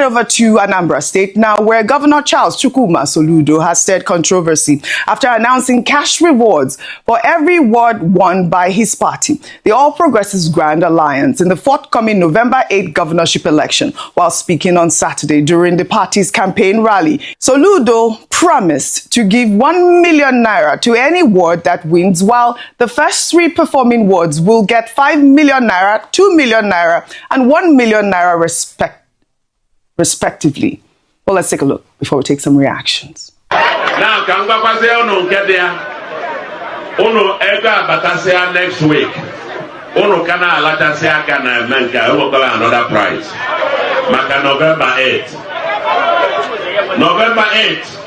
Over to Anambra State now, where Governor Charles Chukwuma Soludo has stirred controversy after announcing cash rewards for every ward won by his party, the All Progressives Grand Alliance, in the forthcoming November 8 governorship election. While speaking on Saturday during the party's campaign rally, Soludo promised to give 1 million naira to any ward that wins, while the first three performing wards will get 5 million naira, 2 million naira, and 1 million naira respectively. Well, let's take a look before we take some reactions. Now, next week. Another prize. November 8th. November 8th.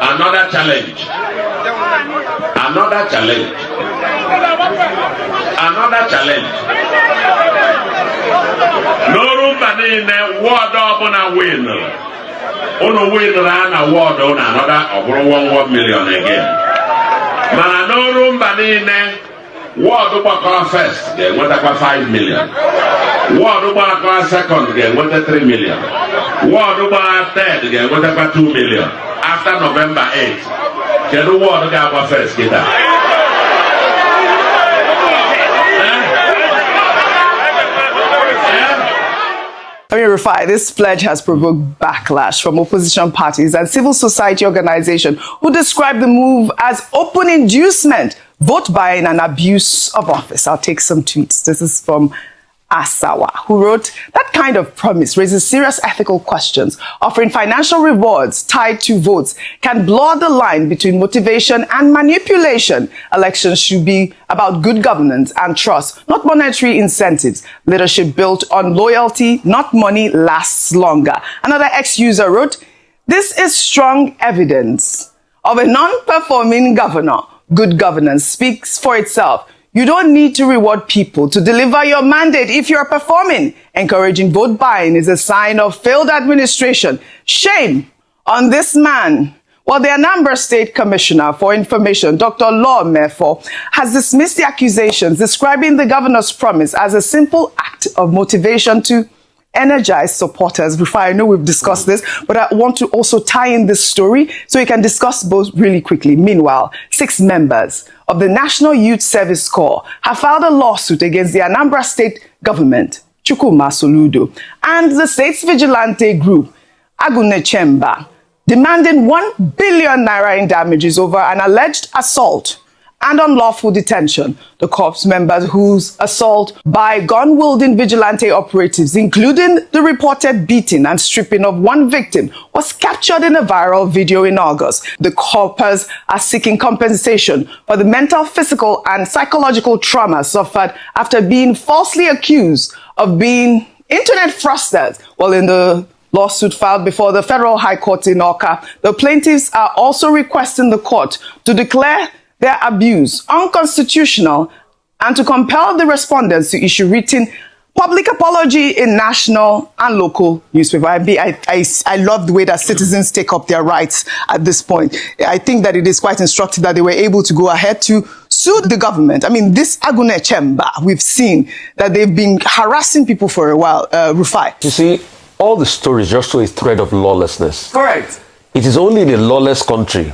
Another challenge. Another challenge. Another challenge. No room in ward up on a win. On a win and a ward on another 1 million again. Man, no room in ward up first, they want 5 million. Ward up second, they want 3 million. Ward up third, they want 2 million. After November 8th, can the ward up first get that? Rufai, this pledge has provoked backlash from opposition parties and civil society organizations who describe the move as open inducement, vote buying, and abuse of office. I'll take some tweets. This is from Asawa, who wrote, "That kind of promise raises serious ethical questions. Offering financial rewards tied to votes can blur the line between motivation and manipulation. Elections should be about good governance and trust, not monetary incentives. Leadership built on loyalty, not money, lasts longer." Another ex-user wrote, "This is strong evidence of a non-performing governor. Good governance speaks for itself. You don't need to reward people to deliver your mandate if you're performing. Encouraging vote buying is a sign of failed administration. Shame on this man." Well, the Anambra State Commissioner for Information, Dr. Law Mefo, has dismissed the accusations, describing the governor's promise as a simple act of motivation to energize supporters. I know we've discussed this, but I want to also tie in this story so we can discuss both really quickly. Meanwhile, 6 members of the National Youth Service Corps have filed a lawsuit against the Anambra State government, Chukwuma Soludo, and the state's vigilante group, Agunechemba, demanding 1 billion naira in damages over an alleged assault and unlawful detention. The corps members whose assault by gun-wielding vigilante operatives, including the reported beating and stripping of one victim, was captured in a viral video in August. The corpers are seeking compensation for the mental, physical, and psychological trauma suffered after being falsely accused of being internet fraudsters. Well, in the lawsuit filed before the Federal High Court in Awka, the plaintiffs are also requesting the court to declare their abuse unconstitutional and to compel the respondents to issue written public apology in national and local newspaper. I love the way that citizens take up their rights at this point. I think that it is quite instructive that they were able to go ahead to sue the government. I mean, this Agunechemba, we've seen that they've been harassing people for a while. Rufai. You see, all the stories just show a thread of lawlessness. Correct. It is only in a lawless country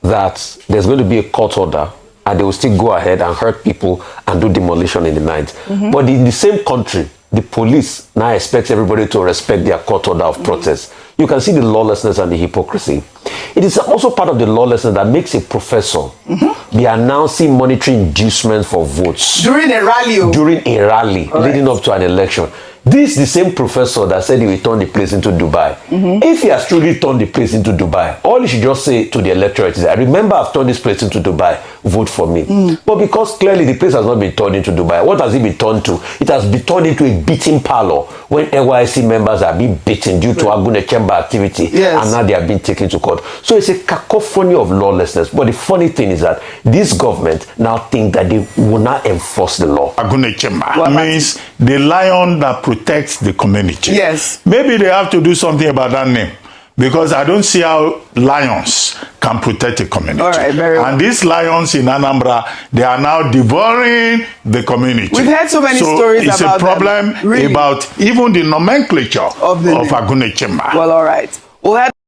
that there's going to be a court order and they will still go ahead and hurt people and do demolition in the night. But in the same country, the police now expects everybody to respect their court order of protest. You can see the lawlessness and the hypocrisy. It is also part of the lawlessness that makes a professor be announcing monetary inducement for votes. During a rally. During a rally, leading up to an election. This is the same professor that said he will turn the place into Dubai. If he has truly turned the place into Dubai, all he should just say to the electorate is, "I remember I've turned this place into Dubai, vote for me." But because clearly the place has not been turned into Dubai, what has it been turned to? It has been turned into a beating parlor when NYSC members are being beaten due to Agunechemba activity, and now they are being taken to court. So it's a cacophony of lawlessness. But the funny thing is that this government now think that they will not enforce the law. Agunechemba means the lion that protects the community. Yes. Maybe they have to do something about that name. because I don't see how lions can protect a community. All right, very well. And these lions in Anambra, they are now devouring the community. We've heard so many stories about it's a problem them, really, about even the nomenclature of the Agunechemba. Well, all right. We'll head